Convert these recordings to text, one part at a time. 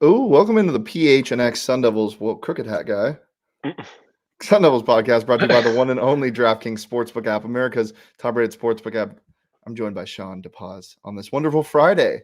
Oh, welcome into the PHNX Sun Devils, Crooked Hat guy. Sun Devils podcast brought to you by the one and only DraftKings Sportsbook app, America's top-rated sportsbook app. I'm joined by Shawn DePaz on this wonderful Friday.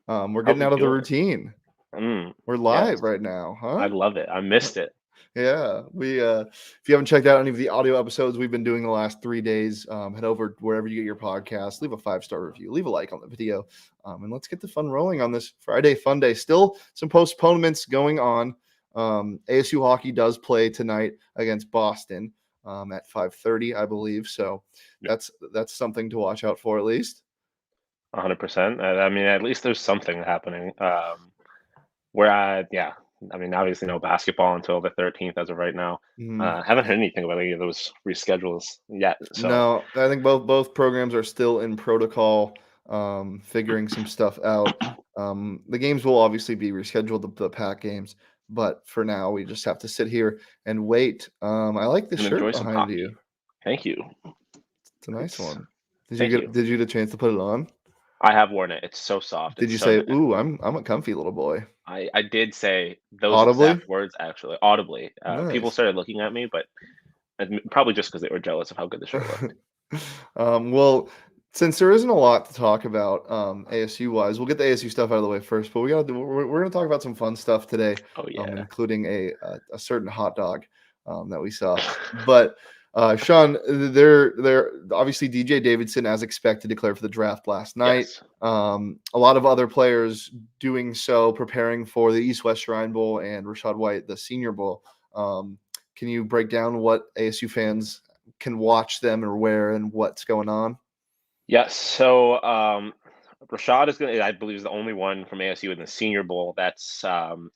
We're getting out of the routine. We're live right now, huh? I love it. I missed it. Yeah, if you haven't checked out any of the audio episodes we've been doing the last 3 days, head over wherever you get your podcast, leave a 5-star review, leave a like on the video, and let's get the fun rolling on this Friday fun day. Still some postponements going on. ASU hockey does play tonight against Boston at 5:30, I believe. So that's something to watch out for at least. 100%. I mean, at least there's something happening. Obviously no basketball until the 13th as of right now. Haven't heard anything about any of those reschedules yet. So no, I think both programs are still in protocol, figuring some stuff out. The games will obviously be rescheduled, the pack games, but for now we just have to sit here and wait. I like the shirt behind you. Thank you. It's a nice one. Did you get a chance to put it on? I have worn it. It's so soft. Did you say, "Ooh, I'm a comfy little boy"? I did say those exact words actually audibly. Nice. People started looking at me, but probably just because they were jealous of how good the shirt looked. Well, since there isn't a lot to talk about ASU wise, we'll get the ASU stuff out of the way first. But we're going to talk about some fun stuff today, including a certain hot dog that we saw. But Shawn, they're obviously DJ Davidson, as expected, declared for the draft last night. Yes. A lot of other players doing so, preparing for the East-West Shrine Bowl and Rashad White, the Senior Bowl. Can you break down what ASU fans can watch them or where and what's going on? Yes. So Rashad is I believe, is the only one from ASU in the Senior Bowl. That's on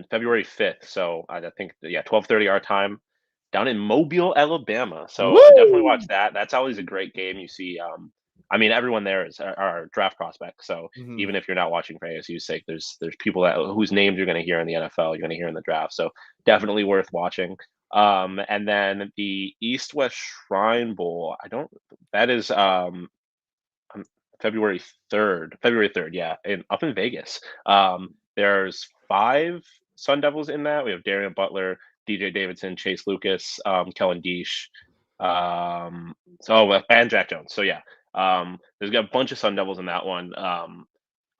February 5th. So I think 12:30 our time, down in Mobile, Alabama. So definitely watch that. That's always a great game. You see, everyone there is our draft prospects. So even if you're not watching for ASU's sake, there's people whose names you're going to hear in the NFL, you're going to hear in the draft. So definitely worth watching. And then the East-West Shrine Bowl, that is February 3rd, yeah, up in Vegas. There's 5 Sun Devils in that. We have Darian Butler, DJ Davidson, Chase Lucas, Kellen Deesh, and Jack Jones. So yeah, there's got a bunch of Sun Devils in that one.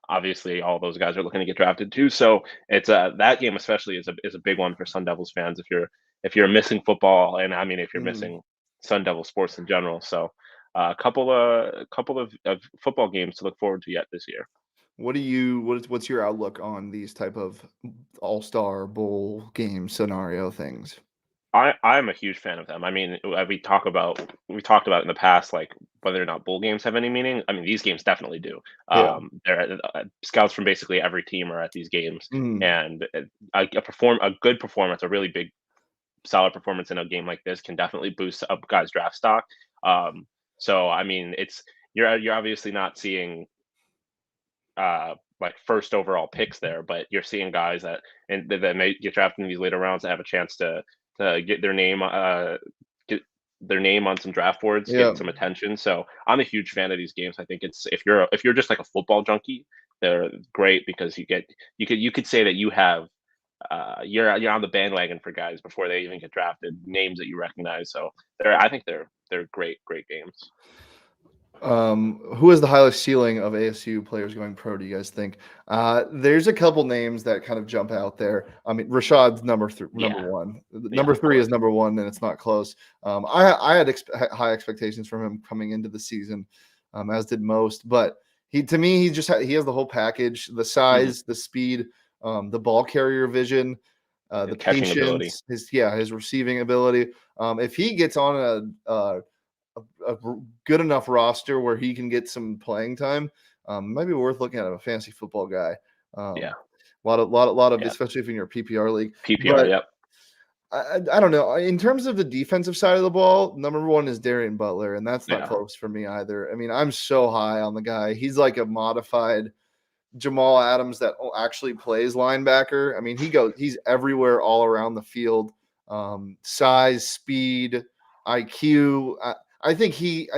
Obviously, all those guys are looking to get drafted too. So it's that game especially is a big one for Sun Devils fans if you're missing football, and if you're missing Sun Devil sports in general. So a couple of football games to look forward to yet this year. What's your outlook on these type of all-star bowl game scenario things? I'm a huge fan of them. I mean, we talked about in the past, like whether or not bowl games have any meaning. I mean, these games definitely do. Yeah. There scouts from basically every team are at these games, and a good performance, a really big, solid performance in a game like this can definitely boost up guys' draft stock. So I mean, you're obviously not seeing like first overall picks there, but you're seeing guys that may get drafted in these later rounds that have a chance to get their name on some draft boards, get some attention. So I'm a huge fan of these games. I think it's if you're just like a football junkie, they're great because you could say that you have you're on the bandwagon for guys before they even get drafted, names that you recognize. So I think they're great games. Who has the highest ceiling of ASU players going pro, do you guys think? There's a couple names that kind of jump out there. I mean, Rashad's number one. Number 3 is number 1, and it's not close. I had high expectations from him coming into the season, as did most. But he has the whole package: the size, the speed, the ball carrier vision, the patience, his receiving ability. If he gets on a good enough roster where he can get some playing time, might be worth looking at a fantasy football guy. A lot of especially if you're in your PPR league. Yep. I don't know. In terms of the defensive side of the ball, number 1 is Darian Butler, and that's not close for me either. I mean, I'm so high on the guy. He's like a modified Jamal Adams that actually plays linebacker. I mean, he's everywhere all around the field. Size, speed, IQ. I think he's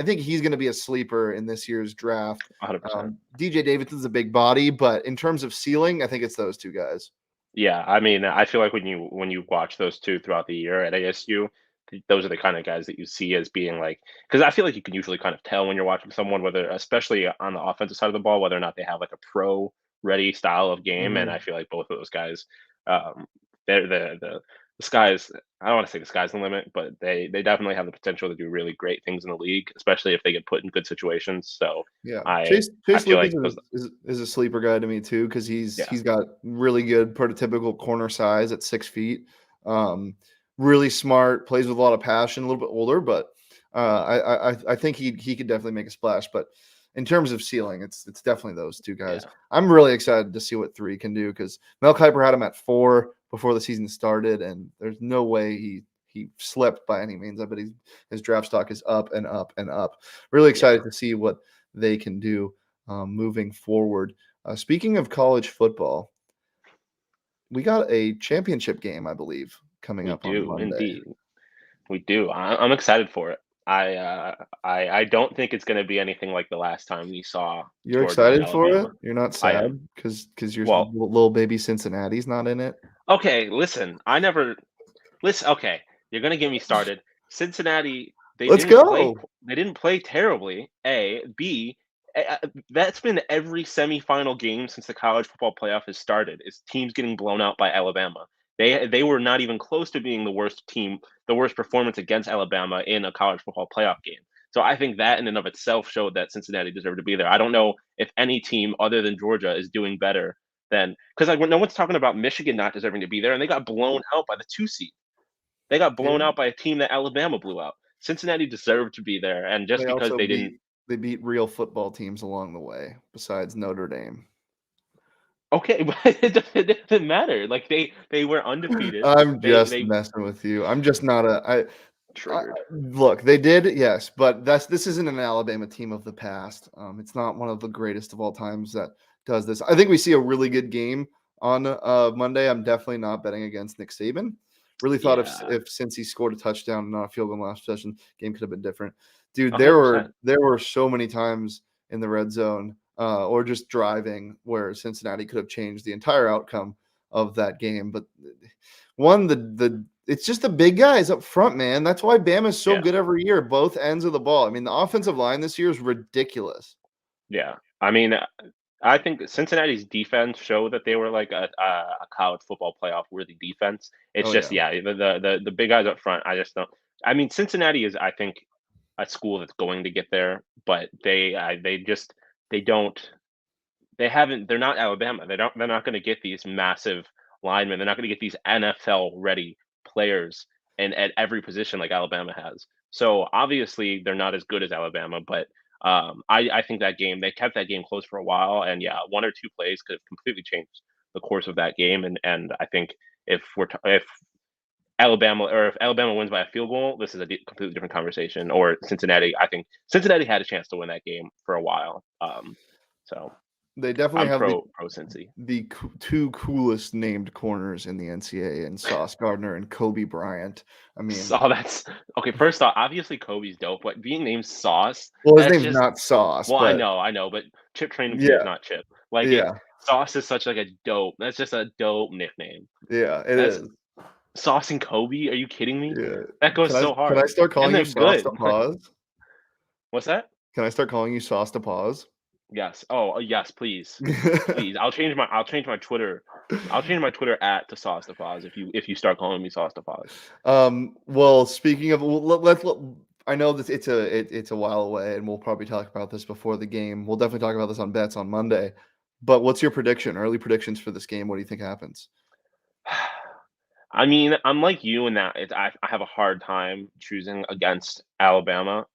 going to be a sleeper in this year's draft. 100%. DJ Davidson's a big body, but in terms of ceiling, I think it's those two guys. Yeah, I mean, I feel like when you watch those two throughout the year at ASU, those are the kind of guys that you see as being like, because I feel like you can usually kind of tell when you're watching someone, whether, especially on the offensive side of the ball, whether or not they have like a pro ready style of game. And I feel like both of those guys, um, they're the sky's, I don't want to say the sky's the limit, but they definitely have the potential to do really great things in the league, especially if they get put in good situations. So Yeah, I Chase feel Lucas like those, is a sleeper guy to me too because yeah, he's got really good prototypical corner size at 6 feet. Really smart, plays with a lot of passion. A little bit older, but I think he could definitely make a splash. But in terms of ceiling, it's definitely those two guys. yeah. I'm really excited to see what 3 can do because Mel Kiper had him at 4 before the season started, and there's no way he slipped by any means. I bet his draft stock is up and up and up. Really excited to see what they can do moving forward. Speaking of college football, we got a championship game, I believe, coming We up on do Monday. indeed. We do. I'm excited for it. I don't think it's going to be anything like the last time we saw You're Georgia and excited for it? Alabama. You're not I am. sad because your Well, little baby Cincinnati's not in it? okay, listen. I never listen. Okay, you're going to get me started. Cincinnati, Let's go. they didn't play terribly. A, B, that's been every semifinal game since the college football playoff has started. Is teams getting blown out by Alabama. They were not even close to being the worst team, the worst performance against Alabama in a college football playoff game. So I think that in and of itself showed that Cincinnati deserved to be there. I don't know if any team other than Georgia is doing better than, because like no one's talking about Michigan not deserving to be there, and they got blown out by the 2 seed. They got blown out by a team that Alabama blew out. Cincinnati deserved to be there, and just They because also they didn't. they beat real football teams along the way, besides Notre Dame. Okay, but it doesn't matter. Like they were undefeated. I'm just They messing with you. I'm just not triggered. look, they did, yes, but this isn't an Alabama team of the past. It's not one of the greatest of all times that does this. I think we see a really good game on Monday. I'm definitely not betting against Nick Saban. Really thought Yeah, if since he scored a touchdown and not a field goal in the last possession, game could have been different. Dude, 100%. there were so many times in the red zone or just driving where Cincinnati could have changed the entire outcome of that game. But the it's just the big guys up front, man. That's why Bama is so Yeah, good every year, both ends of the ball. I mean, the offensive line this year is ridiculous. yeah. I mean, I think Cincinnati's defense showed that they were like a college football playoff worthy defense. It's Oh just, yeah. yeah, the big guys up front. I just don't. I mean, Cincinnati is, I think, a school that's going to get there, but they don't. They haven't. They're not Alabama. They don't. They're not going to get these massive linemen. They're not going to get these NFL ready players and at every position like Alabama has. So obviously they're not as good as Alabama, but I think that game they kept that game close for a while, and yeah, 1 or 2 plays could have completely changed the course of that game. And I think if if Alabama wins by a field goal, this is a completely different conversation. Or Cincinnati, I think Cincinnati had a chance to win that game for a while. So They definitely I'm have pro Cincy. two coolest named corners in the NCAA and Sauce Gardner and Kobe Bryant. I mean, So that's okay. First off, obviously Kobe's dope, but being named Sauce, well, his that's name's just not Sauce, well, but I know, but Chip Trayanum Jr. is yeah, not Chip. Like it, yeah, Sauce is such like a dope. That's just a dope nickname. yeah, it That's is. Sauce and Kobe. Are you kidding me? Yeah. That goes so Can I hard, start and calling you they're Sauce good. to pause? What's that? Can I start calling you Sauce to pause? Yes. Oh, yes, please, please. I'll change my Twitter. I'll change my Twitter at to Sauce DePaz if you start calling me Sauce DePaz. Well, speaking of, I know that it's a while away, and we'll probably talk about this before the game. We'll definitely talk about this on bets on Monday. But what's your prediction? Early predictions for this game? What do you think happens? I mean, I'm like you in that I have a hard time choosing against Alabama,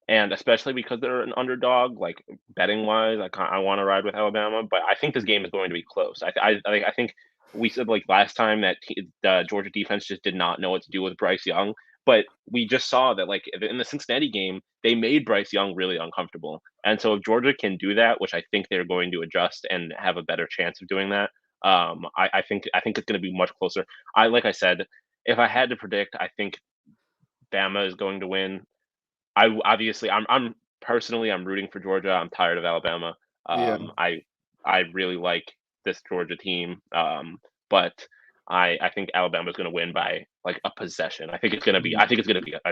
and especially because they're an underdog, like betting wise, I want to ride with Alabama, but I think this game is going to be close. I think we said like last time that the Georgia defense just did not know what to do with Bryce Young, but we just saw that like in the Cincinnati game, they made Bryce Young really uncomfortable, and so if Georgia can do that, which I think they're going to adjust and have a better chance of doing that, I think it's going to be much closer. Like I said, if I had to predict, I think Bama is going to win. I'm personally I'm rooting for Georgia. I'm tired of Alabama. Yeah. I really like this Georgia team, but I think Alabama's going to win by like a possession. I think it's going to be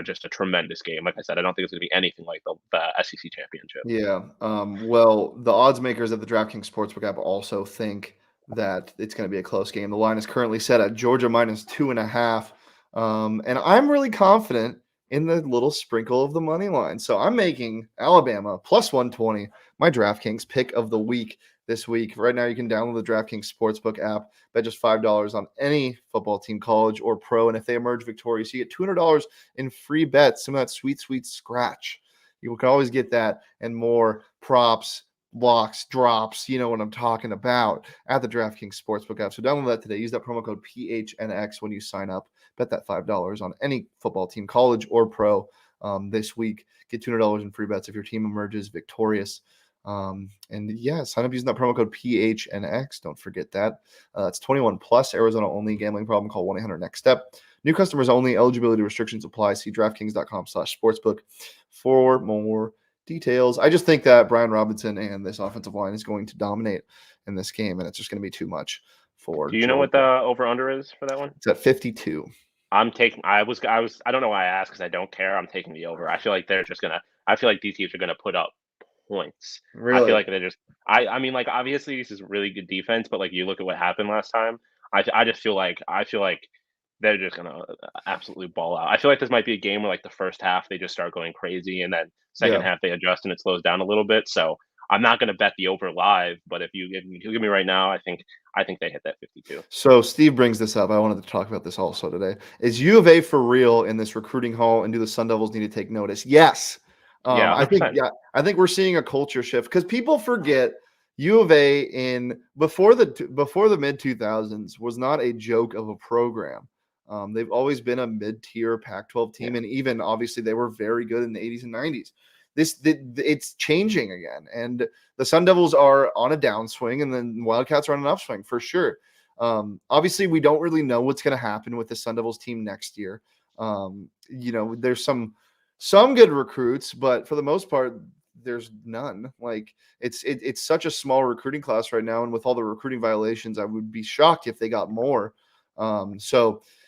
just a tremendous game. Like I said, I don't think it's going to be anything like the SEC championship. Yeah. Well, the odds makers at the DraftKings Sportsbook app also think that it's going to be a close game. The line is currently set at Georgia -2.5. And I'm really confident in the little sprinkle of the money line. So I'm making Alabama +120, my DraftKings pick of the week this week. Right now, you can download the DraftKings Sportsbook app, bet just $5 on any football team, college or pro. And if they emerge victorious, you get $200 in free bets, some of that sweet, sweet scratch. You can always get that and more props, blocks, drops. You know what I'm talking about at the DraftKings Sportsbook app. So download that today. Use that promo code PHNX when you sign up. Bet that $5 on any football team, college or pro, this week. Get $200 in free bets if your team emerges victorious. And yeah, sign up using that promo code PHNX. Don't forget that. It's 21 plus, Arizona only. Gambling problem? Call 1-800-NEXT-STEP. New customers only. Eligibility restrictions apply. See DraftKings.com/sportsbook for more details. I just think that Brian Robinson and this offensive line is going to dominate in this game, and it's just going to be too much for Do you know what the over under is for that one? It's at 52. I'm taking. I don't know why I asked because I don't care. I'm taking the over. I feel like I feel like these teams are gonna put up points. Really? I feel like they're just. I mean, like obviously this is really good defense, but like you look at what happened last time. I just feel like they're just gonna absolutely ball out. I feel like this might be a game where like the first half they just start going crazy, and then second half they adjust and it slows down a little bit. So I'm not gonna bet the over live, but if you give me right now, I think they hit that 52. So Steve brings this up. I wanted to talk about this also today. Is U of A for real in this recruiting haul, and do the Sun Devils need to take notice? Yes. Yeah, 100%. I think we're seeing a culture shift because people forget U of A before the mid 2000s was not a joke of a program. They've always been a mid-tier Pac-12 team, and even obviously they were very good in the 80s and 90s. It's changing again, and the Sun Devils are on a downswing, and then Wildcats are on an upswing for sure. Obviously, we don't really know what's going to happen with the Sun Devils team next year. There's some good recruits, but for the most part, there's none. Like it's such a small recruiting class right now, and with all the recruiting violations, I would be shocked if they got more.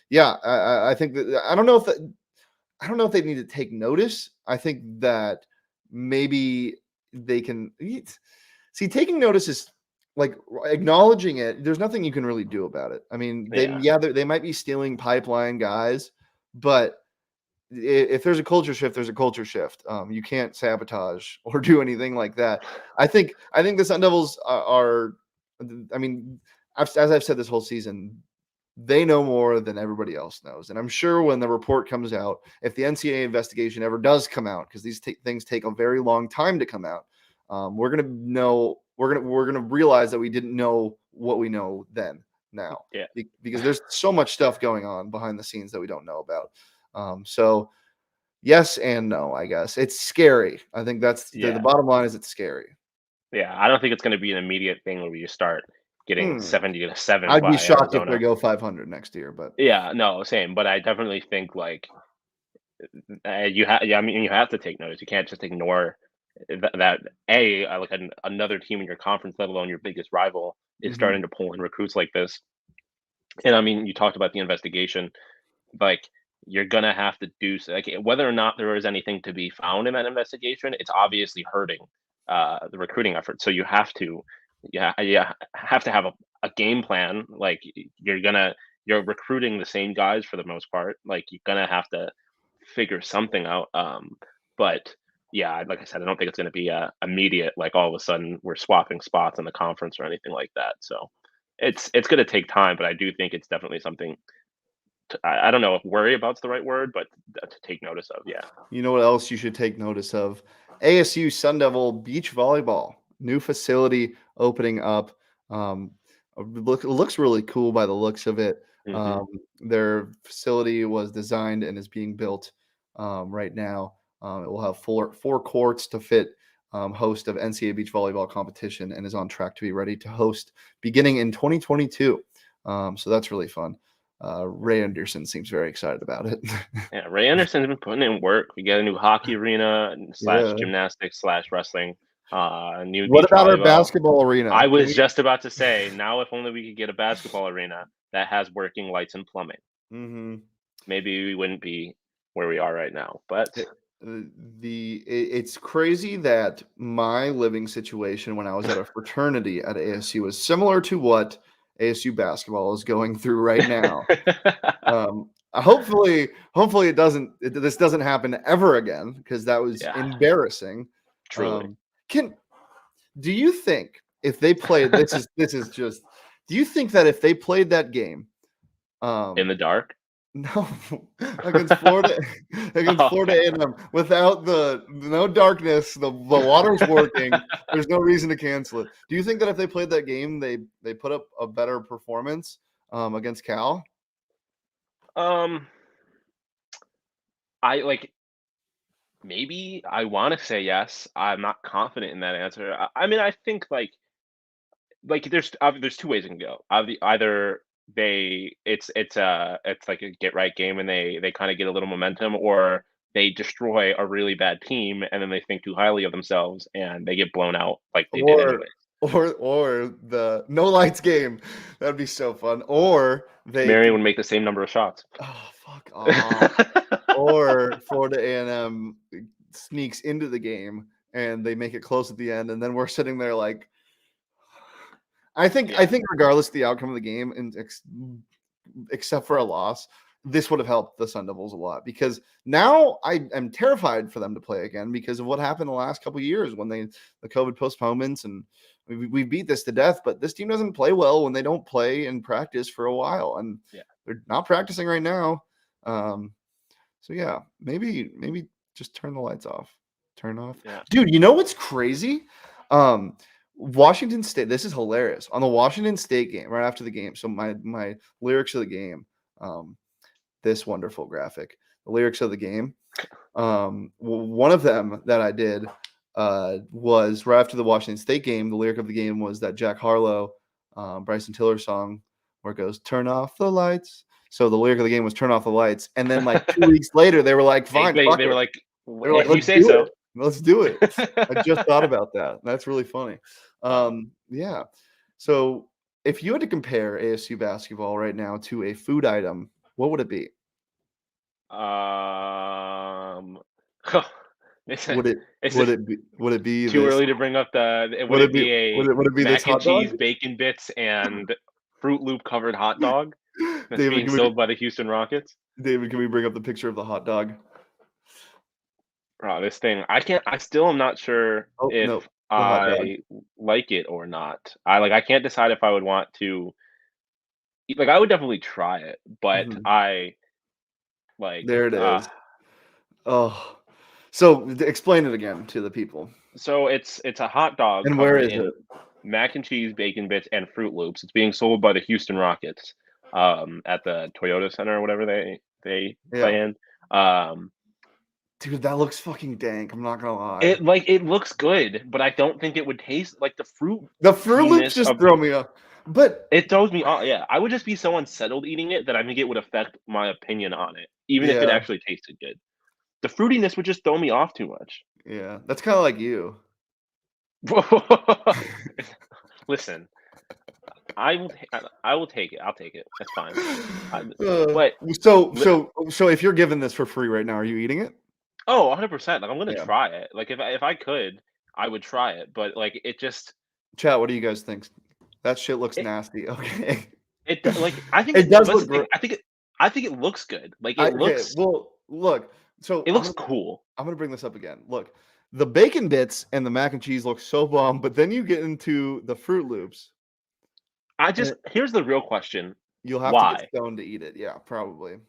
Yeah, I think that I don't know if they need to take notice. I think that maybe they can see taking notice is like acknowledging it. There's nothing you can really do about it. I mean, they might be stealing pipeline guys, but if there's a culture shift, there's a culture shift. You can't sabotage or do anything like that. I think the Sun Devils are I mean, as I've said this whole season, they know more than everybody else knows. And I'm sure when the report comes out, if the NCAA investigation ever does come out, because these things take a very long time to come out, we're going to realize that we didn't know what we know then now. Yeah. Because there's so much stuff going on behind the scenes that we don't know about. So yes and no, I guess. It's scary. I think that's the bottom line is it's scary. Yeah, I don't think it's going to be an immediate thing where you start getting 70-7. I'd be shocked Arizona. if they go 500 next year, but yeah, no, same. But I definitely think like you have to take notice. You can't just ignore that. Another team in your conference, let alone your biggest rival, is starting to pull in recruits like this. And I mean, you talked about the investigation, like you're gonna have to do like whether or not there is anything to be found in that investigation. It's obviously hurting the recruiting effort. So you have to have to have a game plan. Like you're recruiting the same guys for the most part. Like you're gonna have to figure something out. But yeah, like I said, I don't think it's gonna be immediate. Like all of a sudden we're swapping spots in the conference or anything like that. So it's gonna take time, but I do think it's definitely something. I don't know if worry about's the right word, but to take notice of. Yeah. You know what else you should take notice of? ASU Sun Devil beach volleyball, new facility opening up. Looks really cool by the looks of it. Their facility was designed and is being built right now. It will have four courts to fit host of NCAA beach volleyball competition and is on track to be ready to host beginning in 2022. So that's really fun. Ray Anderson seems very excited about it. Yeah, Ray Anderson's been putting in work. We get a new hockey arena slash Yeah. gymnastics slash wrestling. New What beach about our volleyball. basketball arena? I Can was we- just about to say, now if only we could get a basketball arena that has working lights and plumbing. Mhm. Maybe we wouldn't be where we are right now. But It's crazy that my living situation when I was at a fraternity at ASU is similar to what ASU basketball is going through right now. Hopefully this doesn't happen ever again, because that was Yeah. embarrassing. Truly. Do you think if they played this is just do you think that if they played that game In the dark? no, against Florida A&M without no darkness, the water's working, there's no reason to cancel it. Do you think that if they played that game, they put up a better performance against Cal? Maybe I want to say yes. I'm not confident in that answer. I mean, I think there's two ways it can go. Either it's like a get right game and they kind of get a little momentum, or they destroy a really bad team and then they think too highly of themselves and they get blown out like they did Or anyway. or the no lights game. That'd be so fun. Or Marion would make the same number of shots. oh fuck off. Or Florida A&M sneaks into the game and they make it close at the end, and then we're sitting there like I think regardless of the outcome of the game, and except for a loss, this would have helped the Sun Devils a lot, because now I am terrified for them to play again because of what happened the last couple of years when the COVID postponements, and we beat this to death, but this team doesn't play well when they don't play and practice for a while, and they're not practicing right now. So yeah, maybe just turn the lights off. Turn off. Yeah. Dude, you know what's crazy? Washington State, this is hilarious. On the Washington State game, right after the game. So my lyrics of the game, this wonderful graphic, the lyrics of the game. One of them that I did was right after the Washington State game. The lyric of the game was that Jack Harlow, Bryson Tiller song where it goes, "Turn off the lights." So the lyric of the game was "Turn off the lights," and then like 2 weeks later, they were like, "Fine." They were like, "Let's you say do so. it. Let's do it." I just thought about that. That's really funny. Yeah. So if you had to compare ASU basketball right now to a food item, what would it be? Would it be too this? early to bring up would it be a this mac hot and cheese, dog? bacon bits, and Fruit Loop covered hot dog that's David, being sold by the Houston Rockets? David, can we bring up the picture of the hot dog? Oh, this thing. I still am not sure Oh, if no, the hot dog. I like it or not. I can't decide if I would want to I would definitely try it, but Mhm. There it is. Oh, so explain it again to the people. So it's a hot dog And where covered is in it? mac and cheese, bacon bits, and Fruit Loops. It's being sold by the Houston Rockets at the Toyota Center or whatever they play in. Dude, that looks fucking dank. I'm not gonna lie. It looks good, but I don't think it would taste like the fruit. The Fruit Loops just throw me off. But it throws me off. Yeah, I would just be so unsettled eating it that I think it would affect my opinion on it, even if it actually tasted good. The fruitiness would just throw me off too much. Yeah, that's kind of like you. Listen, I will take it. I'll take it. That's fine. But so if you're given this for free right now, are you eating it? Oh, 100%. I'm gonna try it. If I could, I would try it. But it just. Chat, what do you guys think? That shit looks nasty. Okay. I think it does look. I think it looks good. It looks. Well, look. So it looks cool. I'm gonna bring this up again. Look, the bacon bits and the mac and cheese look so bomb, but then you get into the Fruit Loops. Here's the real question. You'll have to get stoned to eat it. Yeah, probably.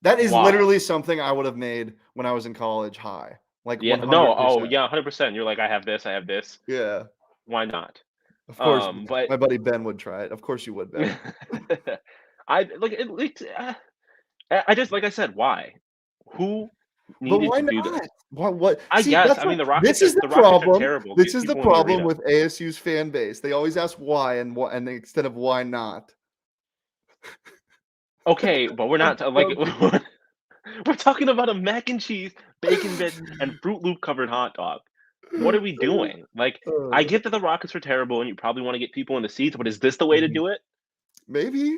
That is literally something I would have made when I was in college high. Yeah, 100%. no, 100%. You're like, I have this. Yeah. Why not? Of course, but my buddy Ben would try it. Of course you would, Ben. I just like I said, why? Who needed to do this? What? I guess. I mean, the Rockets. This is the problem. Are terrible. This is the problem with ASU's fan base. They always ask why and instead of why not. Okay, but we're not like Okay. we're talking about a mac and cheese, bacon bits, and Fruit Loop covered hot dog. What are we doing? Like, I Uh, get that the Rockets are terrible and you probably want to get people in the seats, but is this the way to mhm. do it? Maybe.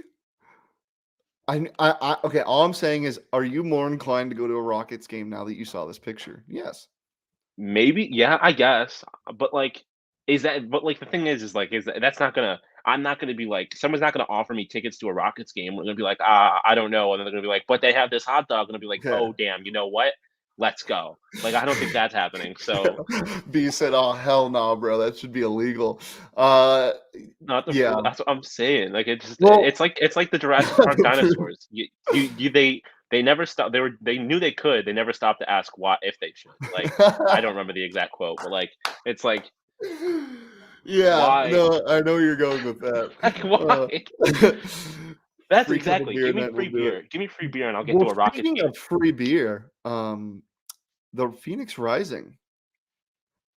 Okay, all I'm saying is, are you more inclined to go to a Rockets game now that you saw this picture? Yes. Maybe, yeah, I guess. But like, is that? But like, the thing is like, is that's not gonna. I'm not gonna be like, someone's not gonna offer me tickets to a Rockets game. We're gonna be like, I don't know, and then they're gonna be like, but they have this hot dog, and I'll be like, Yeah. oh damn, you know what? Let's go. Like, I don't think that's happening. So B said, "Oh hell no, bro. That should be illegal." Uh, not the yeah. fool. That's what I'm saying. Like, Well, it's like the Jurassic Park the food- dinosaurs. They never stopped. They knew they could. They never stopped to ask why if they should. Like, I don't remember the exact quote, but like, it's like Yeah, why. no, I know where you're going with that. Like, why? Uh, That's free cup of exactly. beer Give me night will free do it. beer. Give me free beer, and I'll get to Well, a Rockets speaking game. of free beer, the Phoenix Rising.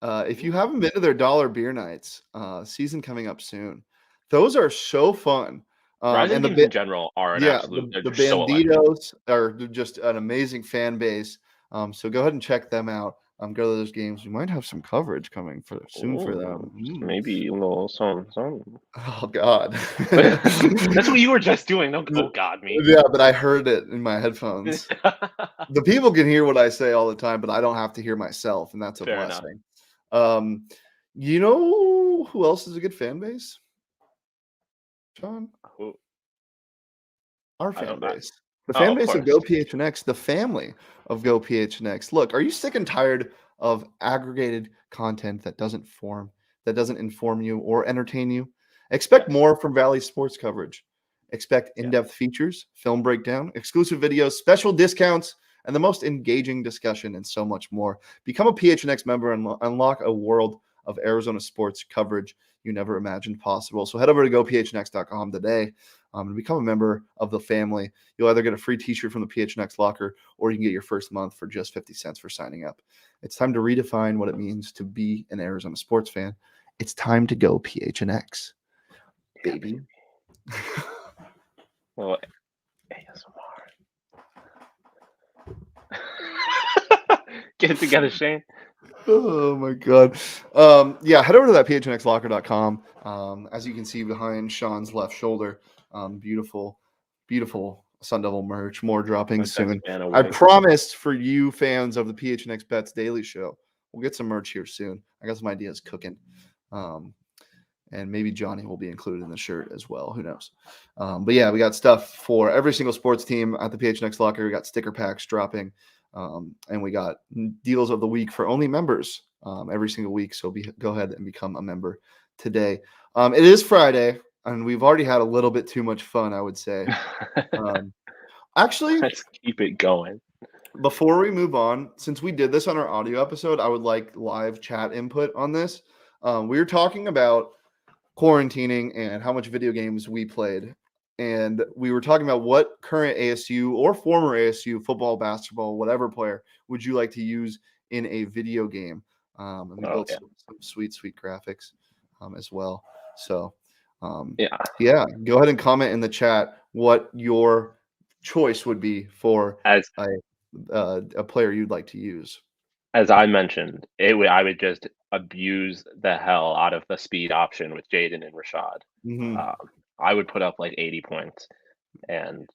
If you Ooh. haven't been to their dollar beer nights, season coming up soon. Those are so fun. Rising And games in general are an yeah, absolute. They're the just so electric. Banditos are just an amazing fan base. So go ahead and check them out. Go to those games. We might have some coverage coming for soon for Ooh, them. just maybe a little something, something. Oh God. That's what you were just doing. Don't oh God me. Yeah, but I heard it in my headphones. The people can hear what I say all the time, but I don't have to hear myself, and that's a Fair enough. blessing. Um, you know who else is a good fan base, John? Ooh, Our I fan don't know. base. The Oh, fan of base of course. Go PHNX, the family of Go PHNX. Look, are you sick and tired of aggregated content that doesn't inform you or entertain you? Expect Yes. more from Valley Sports coverage. Expect Yeah. in-depth features, film breakdown, exclusive videos, special discounts, and the most engaging discussion, and so much more. Become a PHNX member and unlock a world of Arizona sports coverage you never imagined possible. So head over to gophnx.com today and become a member of the family. You'll either get a free t-shirt from the PHNX locker, or you can get your first month for just 50 cents for signing up. It's time to redefine what it means to be an Arizona sports fan. It's time to go PHNX, Yeah, baby. well, ASMR. Get it together, Shane. Oh my god. Yeah, head over to that phnxlocker.com. As you can see behind Sean's left shoulder, beautiful, beautiful Sun Devil merch. More dropping Like that soon. span of I wings. promised for you fans of the PHNX Bets Daily Show, we'll get some merch here soon. I got some ideas cooking. And maybe Johnny will be included in the shirt as well. Who knows? But yeah, we got stuff for every single sports team at the PHNX Locker. We got sticker packs dropping, and we got deals of the week for only members every single week. So go ahead and become a member today. It is Friday, and we've already had a little bit too much fun, I would say. Actually, Let's keep it going. before we move on, since we did this on our audio episode, I would like live chat input on this. We were talking about quarantining and how much video games we played. And we were talking about what current ASU or former ASU football, basketball, whatever player would you like to use in a video game? And we Oh built yeah, some sweet, sweet graphics as well. So, yeah. yeah, go ahead and comment in the chat what your choice would be for As a player you'd like to use. as I mentioned, I would just abuse the hell out of the speed option with Jaden and Rashad. Mhm. Um, I would put up like 80 points, and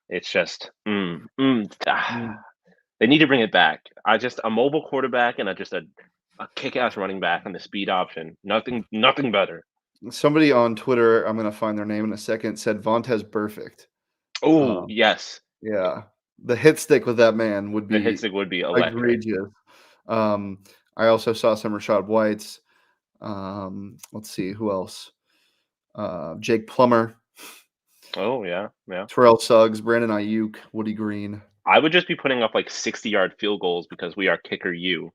it's just Mm. they need to bring it back. I just a mobile quarterback and a kick-ass running back on the speed option. Nothing better. Somebody on Twitter, I'm gonna find their name in a second, said Vontez perfect. Oh Um, yes, yeah, the hit stick with that man would the hit be stick would be electric. egregious. I also saw some Rashad Whites. Let's see who else. Jake Plummer, Oh yeah, yeah. Terrell Suggs, Brandon Ayuk, Woody Green. I would just be putting up like 60-yard field goals because we are kicker you.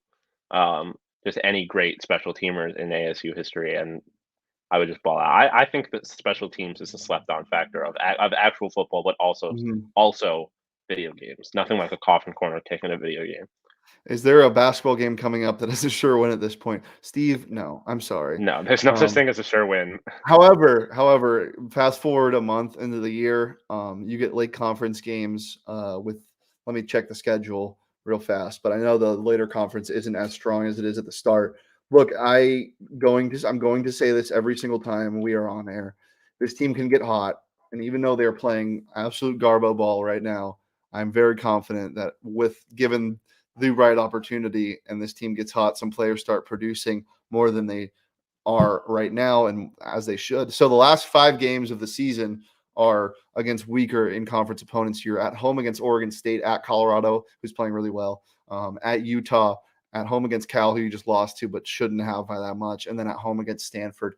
Just any great special teamers in ASU history, and I would just ball out. I think that special teams is a slept on factor of actual football, but Mhm. also video games. Nothing like a coffin corner kick in a video game. Is there a basketball game coming up that is a sure win at this point? Steve, no, I'm sorry. No, there's no such thing as a sure win. However, fast forward a month into the year, you get late conference games with. Let me check the schedule real fast, but I know the later conference isn't as strong as it is at the start. Look, I'm going to say this every single time we are on air. This team can get hot, and even though they're playing absolute garbo ball right now, I'm very confident that with given the right opportunity and this team gets hot, some players start producing more than they are right now and as they should. So the last 5 games of the season are against weaker in conference opponents. You're at home against Oregon State, at Colorado, who's playing really well, at Utah, at home against Cal, who you just lost to but shouldn't have by that much, and then at home against Stanford.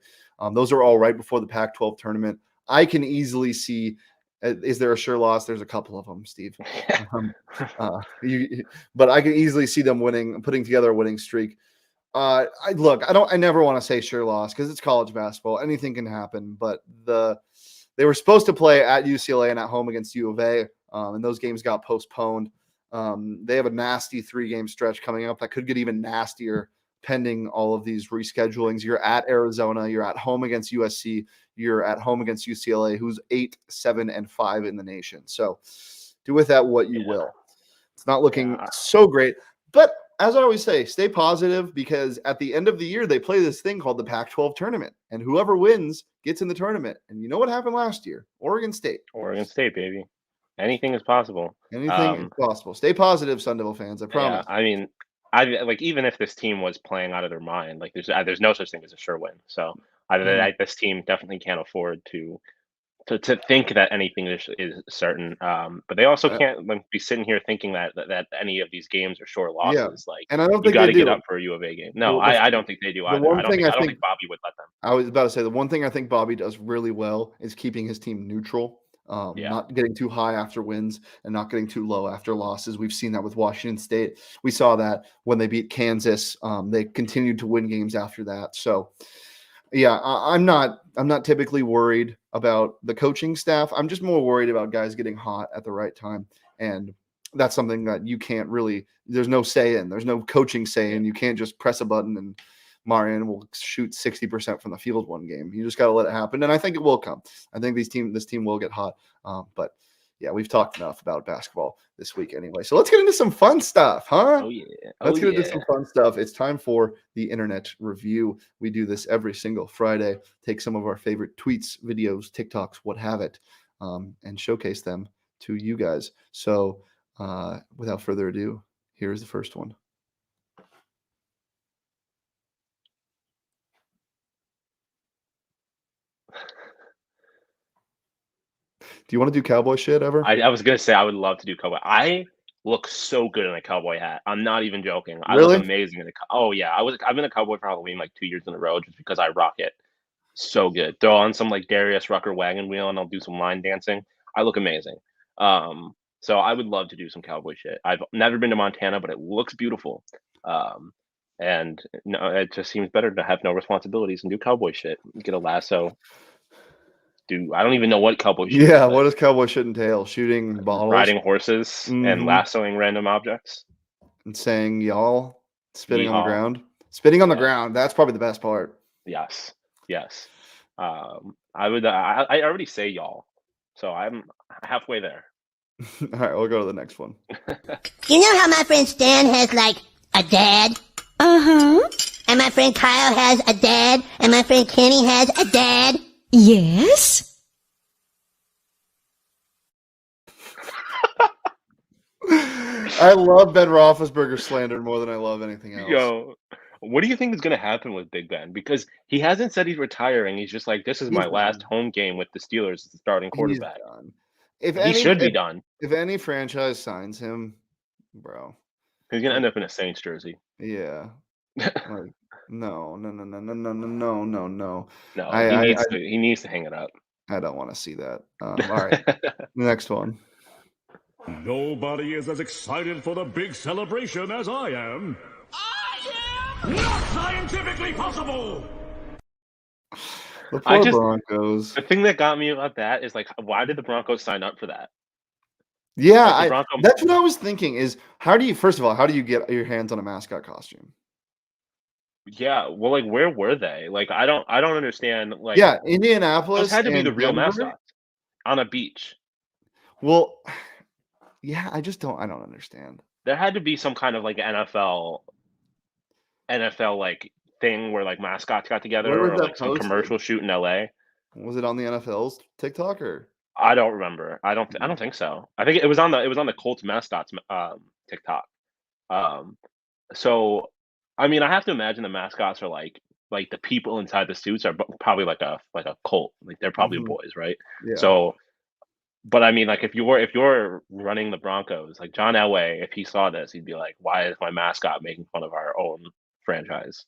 Those are all right before the Pac-12 tournament. I can easily see is there a sure loss? There's a couple of them, Steve. But I can easily see them putting together a winning streak. I never want to say sure loss because it's college basketball. Anything can happen. But they were supposed to play at UCLA and at home against U of A, and those games got postponed. They have a nasty 3-game stretch coming up that could get even nastier pending all of these reschedulings. You're at Arizona. You're at home against USC. You're at home against UCLA, who's 8, 7, and 5 in the nation. So do with that what you will. It's not looking so great. But as I always say, stay positive because at the end of the year, they play this thing called the Pac-12 tournament. And whoever wins gets in the tournament. And you know what happened last year? Oregon State. Oregon State, baby. Anything is possible. Anything is possible. Stay positive, Sun Devil fans. I promise. Yeah, I mean, even if this team was playing out of their mind, like there's no such thing as a sure win. So this team definitely can't afford to think that anything is certain. But they also can't be sitting here thinking that any of these games are sure losses. Yeah. Like, and I don't think you got to they get do. up for a U of A game. No, I don't think they do either. I don't think Bobby would let them. I was about to say the one thing I think Bobby does really well is keeping his team neutral. Not getting too high after wins and not getting too low after losses. We've seen that with Washington State. We saw that when they beat Kansas. They continued to win games after that. So, yeah, I'm not typically worried about the coaching staff. I'm just more worried about guys getting hot at the right time, and that's something that you can't really. There's no say in. There's no coaching say in. You can't just press a button and Marion will shoot 60% from the field one game. You just got to let it happen. And I think it will come. I think this team will get hot. But yeah, we've talked enough about basketball this week anyway. So let's get into some fun stuff, huh? Oh, yeah. Let's get into some fun stuff. It's time for the internet review. We do this every single Friday. Take some of our favorite tweets, videos, TikToks, what have it, and showcase them to you guys. So without further ado, here's the first one. Do you want to do cowboy shit ever? I was gonna say I would love to do cowboy. I look so good in a cowboy hat. I'm not even joking. I Really? look amazing in oh yeah. I've been a cowboy for Halloween like 2 years in a row just because I rock it. So good. Throw on some like Darius Rucker wagon wheel and I'll do some line dancing. I look amazing. So I would love to do some cowboy shit. I've never been to Montana, but it looks beautiful. And no, it just seems better to have no responsibilities and do cowboy shit. Get a lasso. I don't even know what cowboy shit. Yeah, what does cowboy shit entail? Shooting bottles, riding horses, and lassoing random objects, and saying y'all, spitting on the ground. Spitting on the ground. That's probably the best part. Yes. I already say y'all, so I'm halfway there. All right, we'll go to the next one. You know how my friend Stan has like a dad? Uh-huh. And my friend Kyle has a dad, and my friend Kenny has a dad? Yes? I love Ben Roethlisberger slander more than I love anything else. Yo, what do you think is going to happen with Big Ben? Because he hasn't said he's retiring. He's just like, this is my last home game with the Steelers as the starting quarterback. He should be done. If any franchise signs him, bro. He's going to end up in a Saints jersey. Yeah. Like, no. No, he needs to hang it up. I don't want to see that. All right. Next one. Nobody is as excited for the big celebration as I am. I am not scientifically possible. The poor Broncos. The thing that got me about that is like, why did the Broncos sign up for that? Yeah, Like the Bronco. that's what I was thinking. Is how do you first of all how do you get your hands on a mascot costume? Yeah, well, like where were they? Like I don't understand. Like Yeah, those Indianapolis had to be the and real Denver. mascots on a beach. Well, yeah, I don't understand. There had to be some kind of like NFL like thing where like mascots got Where together was or that like some posted? commercial shoot in LA. Was it on the NFL's TikTok or? I don't remember. I don't think so. I think it was on the Colts mascots TikTok. Um, so I mean, I have to imagine the mascots are like the people inside the suits are probably like a cult. Like they're probably Mhm. boys, right? Yeah. So, but I mean, like if you're running the Broncos, like John Elway, if he saw this, he'd be like, "Why is my mascot making fun of our own franchise?"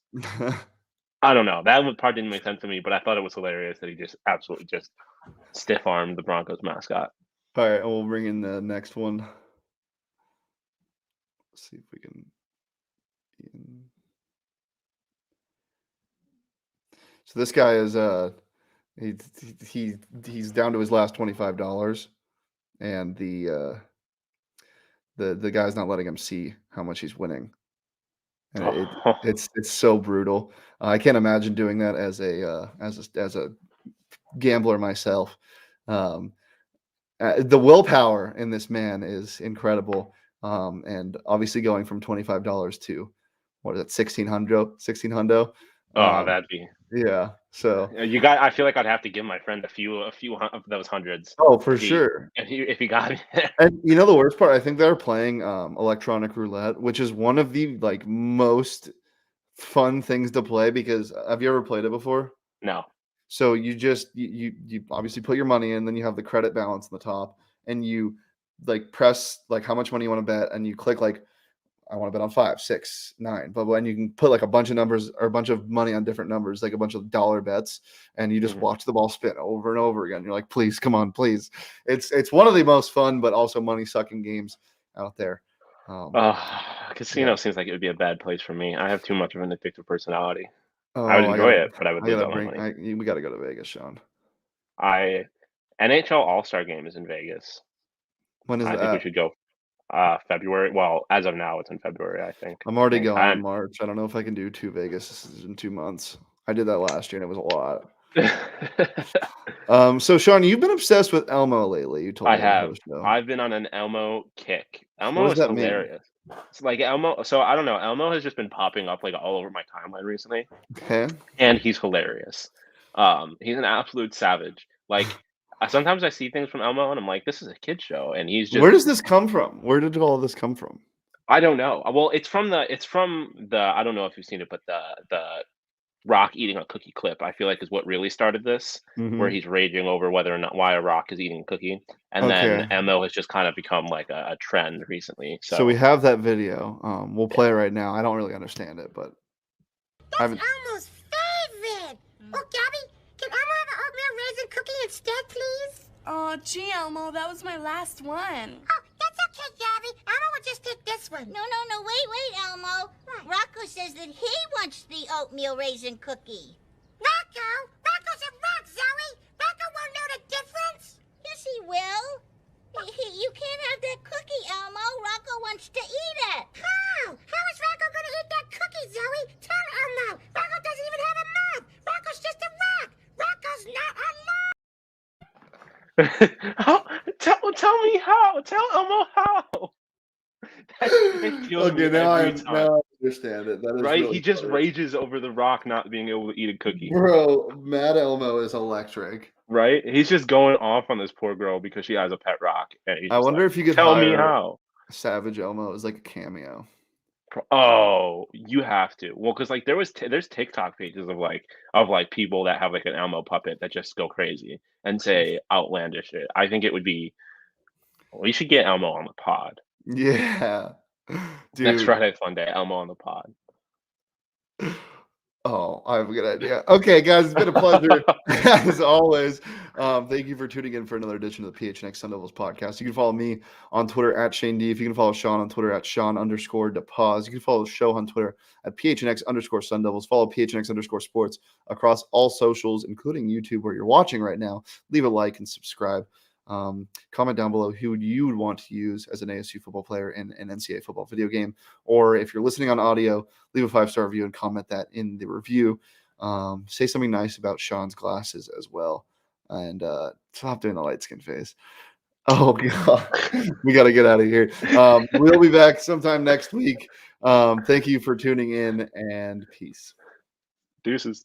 I don't know. That one part didn't make sense to me, but I thought it was hilarious that he just absolutely just stiff armed the Broncos mascot. All right, we'll bring in the next one. Let's see if we can. So this guy is he, he's down to his last $25, and the guy's not letting him see how much he's winning, and it's so brutal. I can't imagine doing that as a gambler myself. Um, the willpower in this man is incredible, and obviously going from $25 to what is it, 1600. Oh, that'd be Yeah, so you got. I feel like I'd have to give my friend a few of those hundreds oh, for sure. if he got me there. And you know the worst part, I think they're playing electronic roulette, which is one of the like most fun things to play because have you ever played it before? No. So you just you obviously put your money in, then you have the credit balance on the top, and you like press like how much money you want to bet, and you click like I want to bet on 5, 6, 9, but when you can put like a bunch of numbers or a bunch of money on different numbers, like a bunch of dollar bets, and you just Mhm. watch the ball spin over and over again. You're like, please, come on, please. It's one of the most fun, but also money sucking games out there. Um, Casino yeah. seems like it would be a bad place for me. I have too much of an addictive personality. I would Oh, enjoy it, but I would lose all my money. we gotta go to Vegas, Sean. I NHL All-Star game is in Vegas. When is I think we that? should go February. Well, as of now, it's in February, I think. I'm already And going in March. I don't know if I can do 2 Vegas in 2 months. I did that last year and it was a lot. So Sean, you've been obsessed with Elmo lately. You told I me before have. the show. I've been on an Elmo kick. What Elmo does is that mean? hilarious. It's like Elmo. So I don't know. Elmo has just been popping up like all over my timeline recently, Okay. and he's hilarious. He's an absolute savage. Like sometimes I see things from Elmo, and I'm like, this is a kid show, and he's just Where does this come from? Where did all this come from? I don't know. Well, it's from the I don't know if you've seen it, but the Rock eating a cookie clip, I feel like is what really started this, where Mhm. he's raging over whether or not why a rock is eating a cookie, and then Okay. MO has just kind of become like a trend recently. So we So have that video. We'll play it right now. I don't really understand it, but I That's haven't. Elmo's favorite. Oh, Gabby, can Elmo have an oatmeal raisin cookie instead, please? Oh, gee, Elmo, that was my last one. Oh, that's okay, Gabby. Elmo will just take this one. No, wait, Elmo. What? Rocco says that he wants the oatmeal raisin cookie. Rocco? Rocco's a rock, Zoe. Rocco won't know the difference. Yes, he will. You can't have that cookie, Elmo. Rocco wants to eat it. How? How is Rocco going to eat that cookie, Zoe? Tell Elmo. Rocco doesn't even have a mouth. Rocco's just a rock. Rocco's not alive. how, tell me how. Tell Elmo how. It kills me every time. now I understand it. That is Right? really He just funny. rages over the rock not being able to eat a cookie. Bro, Mad Elmo is electric. Right? He's just going off on this poor girl because she has a pet rock, and he's I just wonder like, if you could tell me hire how. Savage Elmo as like a cameo. Oh, you have to. Well, because like there's TikTok pages of like people that have like an Elmo puppet that just go crazy and say outlandish shit. I think it would be. We should get Elmo on the pod Yeah. next Dude. Friday Fun Day. Elmo on the pod. Oh, I have a good idea. Okay, guys, it's been a pleasure as always. Thank you for tuning in for another edition of the PHNX Sun Devils podcast. You can follow me on Twitter at Shane D. If you can follow Sean on Twitter at Sean_DePaz. You can follow the show on Twitter at PHNX_Sun Devils. Follow PHNX_sports across all socials, including YouTube, where you're watching right now. Leave a like and subscribe. Comment down below who you would want to use as an ASU football player in an NCAA football video game. Or if you're listening on audio, leave a 5-star review and comment that in the review. Say something nice about Shawn's glasses as well. And stop doing the light skin face. Oh, God. We got to get out of here. We'll be back sometime next week. Thank you for tuning in, and peace. Deuces.